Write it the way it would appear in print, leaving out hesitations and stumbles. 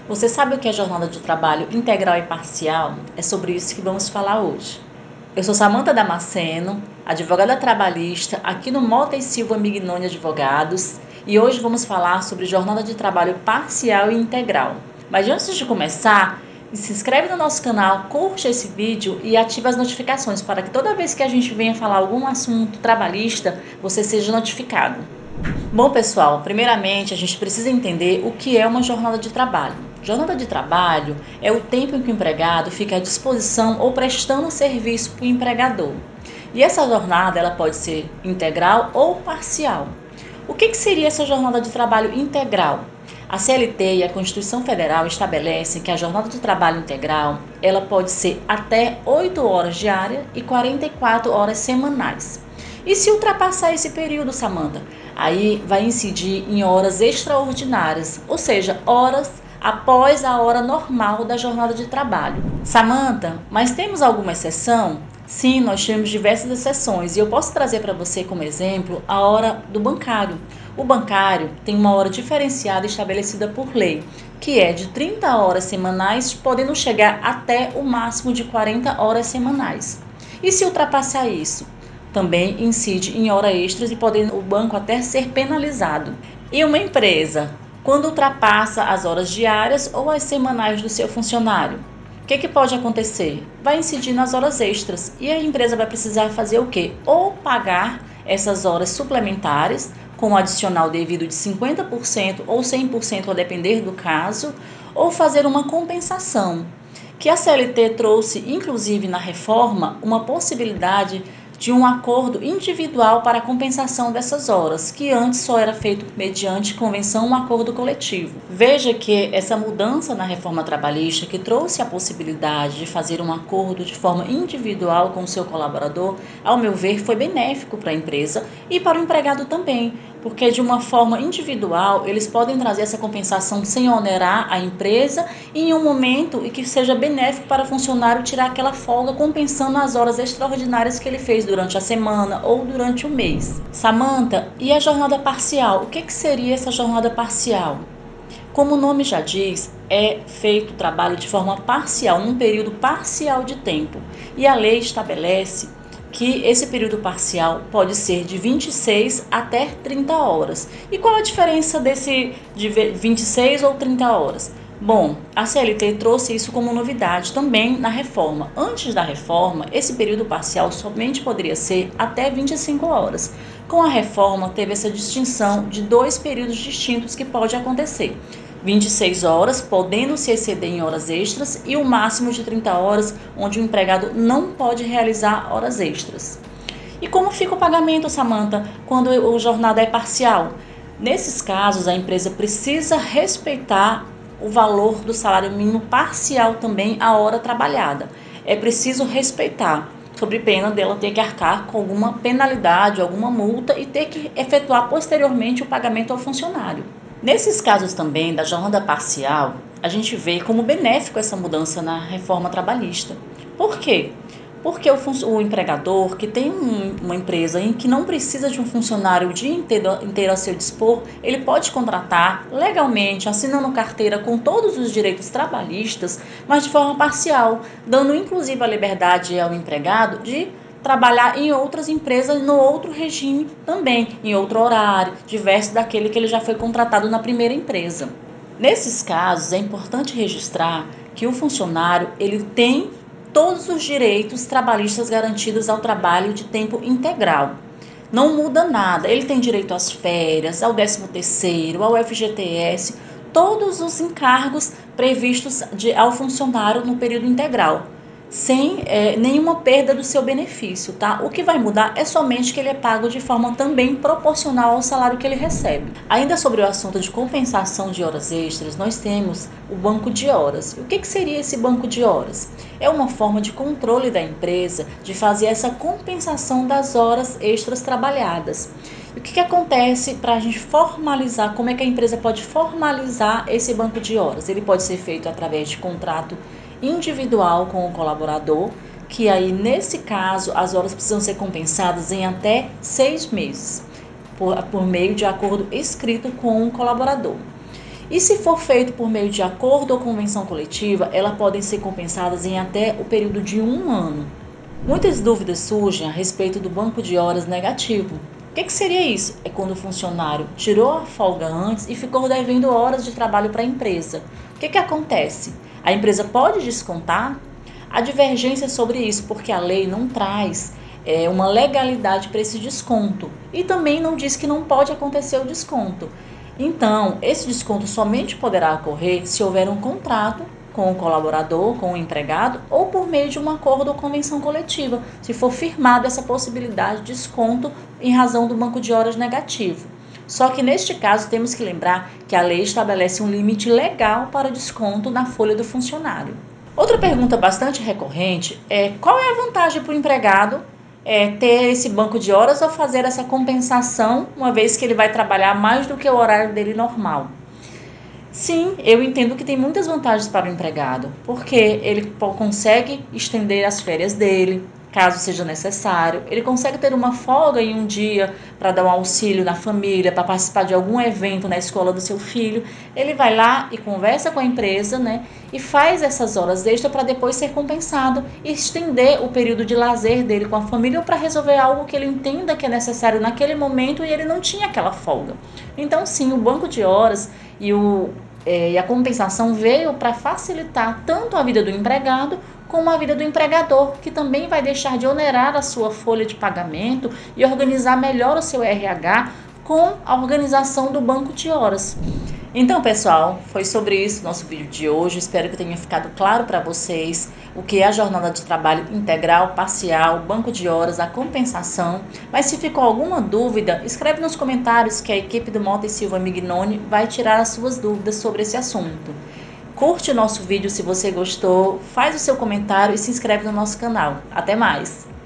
Você sabe o que é jornada de trabalho integral e parcial? É sobre isso que vamos falar hoje. Eu sou Samantha Damasceno, advogada trabalhista aqui no Mota e Silva Mignoni Advogados, e hoje vamos falar sobre jornada de trabalho parcial e integral. Mas antes de começar, se inscreve no nosso canal, curte esse vídeo e ative as notificações para que toda vez que a gente venha falar algum assunto trabalhista, você seja notificado. Bom, pessoal, primeiramente a gente precisa entender o que é uma jornada de trabalho. Jornada de trabalho é o tempo em que o empregado fica à disposição ou prestando serviço para o empregador. E essa jornada ela pode ser integral ou parcial. O que seria essa jornada de trabalho integral? A CLT e a Constituição Federal estabelecem que a jornada de trabalho integral ela pode ser até 8 horas diárias e 44 horas semanais. E se ultrapassar esse período, Samantha? Aí vai incidir em horas extraordinárias, ou seja, horas após a hora normal da jornada de trabalho. Samantha, mas temos alguma exceção? Sim, nós temos diversas exceções e eu posso trazer para você como exemplo a hora do bancário. O bancário tem uma hora diferenciada estabelecida por lei, que é de 30 horas semanais, podendo chegar até o máximo de 40 horas semanais. E se ultrapassar isso? Também incide em horas extras e podendo o banco até ser penalizado. E uma empresa, quando ultrapassa as horas diárias ou as semanais do seu funcionário, o que pode acontecer? Vai incidir nas horas extras e a empresa vai precisar fazer o quê? Ou pagar essas horas suplementares com um adicional devido de 50% ou 100% a depender do caso, ou fazer uma compensação, que a CLT trouxe, inclusive na reforma, uma possibilidade de um acordo individual para a compensação dessas horas, que antes só era feito mediante convenção ou acordo coletivo. Veja que essa mudança na reforma trabalhista, que trouxe a possibilidade de fazer um acordo de forma individual com o seu colaborador, ao meu ver, foi benéfico para a empresa e para o empregado também, porque de uma forma individual eles podem trazer essa compensação sem onerar a empresa e em um momento em que seja benéfico para o funcionário tirar aquela folga compensando as horas extraordinárias que ele fez durante a semana ou durante o mês. Samantha, e a jornada parcial? O que seria essa jornada parcial? Como o nome já diz, é feito o trabalho de forma parcial, num período parcial de tempo. E a lei estabelece que esse período parcial pode ser de 26 até 30 horas. E qual a diferença desse de 26 ou 30 horas? Bom, a CLT trouxe isso como novidade também na reforma. Antes da reforma, esse período parcial somente poderia ser até 25 horas. Com a reforma, teve essa distinção de dois períodos distintos que pode acontecer. 26 horas, podendo se exceder em horas extras, e o máximo de 30 horas, onde o empregado não pode realizar horas extras. E como fica o pagamento, Samantha, quando a jornada é parcial? Nesses casos, a empresa precisa respeitar o valor do salário mínimo parcial também a hora trabalhada. É preciso respeitar, sob pena dela ter que arcar com alguma penalidade, alguma multa e ter que efetuar posteriormente o pagamento ao funcionário. Nesses casos também da jornada parcial, a gente vê como benéfico essa mudança na reforma trabalhista. Por quê? Porque o empregador que tem uma empresa em que não precisa de um funcionário o dia inteiro a seu dispor, ele pode contratar legalmente, assinando carteira com todos os direitos trabalhistas, mas de forma parcial, dando inclusive a liberdade ao empregado de trabalhar em outras empresas no outro regime também, em outro horário, diverso daquele que ele já foi contratado na primeira empresa. Nesses casos, é importante registrar que o funcionário ele tem todos os direitos trabalhistas garantidos ao trabalho de tempo integral. Não muda nada, ele tem direito às férias, ao 13º, ao FGTS, todos os encargos previstos ao funcionário no período integral, sem nenhuma perda do seu benefício, tá? O que vai mudar é somente que ele é pago de forma também proporcional ao salário que ele recebe. Ainda sobre o assunto de compensação de horas extras, nós temos o banco de horas. O que seria esse banco de horas? É uma forma de controle da empresa de fazer essa compensação das horas extras trabalhadas. E o que acontece para a gente formalizar, como é que a empresa pode formalizar esse banco de horas? Ele pode ser feito através de contrato individual com o colaborador, que aí nesse caso as horas precisam ser compensadas em até 6 meses, por meio de acordo escrito com o colaborador. E se for feito por meio de acordo ou convenção coletiva, elas podem ser compensadas em até o período de 1 ano. Muitas dúvidas surgem a respeito do banco de horas negativo. O que seria isso? É quando o funcionário tirou a folga antes e ficou devendo horas de trabalho para a empresa. O que acontece? A empresa pode descontar? Há divergência sobre isso, porque a lei não traz uma legalidade para esse desconto e também não diz que não pode acontecer o desconto. Então, esse desconto somente poderá ocorrer se houver um contrato com o colaborador, com o empregado, ou por meio de um acordo ou convenção coletiva, se for firmada essa possibilidade de desconto em razão do banco de horas negativo. Só que neste caso temos que lembrar que a lei estabelece um limite legal para desconto na folha do funcionário. Outra pergunta bastante recorrente é qual é a vantagem para o empregado ter esse banco de horas ou fazer essa compensação, uma vez que ele vai trabalhar mais do que o horário dele normal. Sim, eu entendo que tem muitas vantagens para o empregado, porque ele consegue estender as férias dele, caso seja necessário, ele consegue ter uma folga em um dia para dar um auxílio na família, para participar de algum evento na escola do seu filho. Ele vai lá e conversa com a empresa, né, e faz essas horas extras para depois ser compensado e estender o período de lazer dele com a família ou para resolver algo que ele entenda que é necessário naquele momento e ele não tinha aquela folga. Então, sim, o banco de horas e a compensação veio para facilitar tanto a vida do empregado como a vida do empregador, que também vai deixar de onerar a sua folha de pagamento e organizar melhor o seu RH com a organização do banco de horas. Então, pessoal, foi sobre isso o nosso vídeo de hoje. Espero que tenha ficado claro para vocês o que é a jornada de trabalho integral, parcial, banco de horas, a compensação. Mas se ficou alguma dúvida, escreve nos comentários que a equipe do Mota e Silva Mignoni vai tirar as suas dúvidas sobre esse assunto. Curte o nosso vídeo se você gostou, faz o seu comentário e se inscreve no nosso canal. Até mais!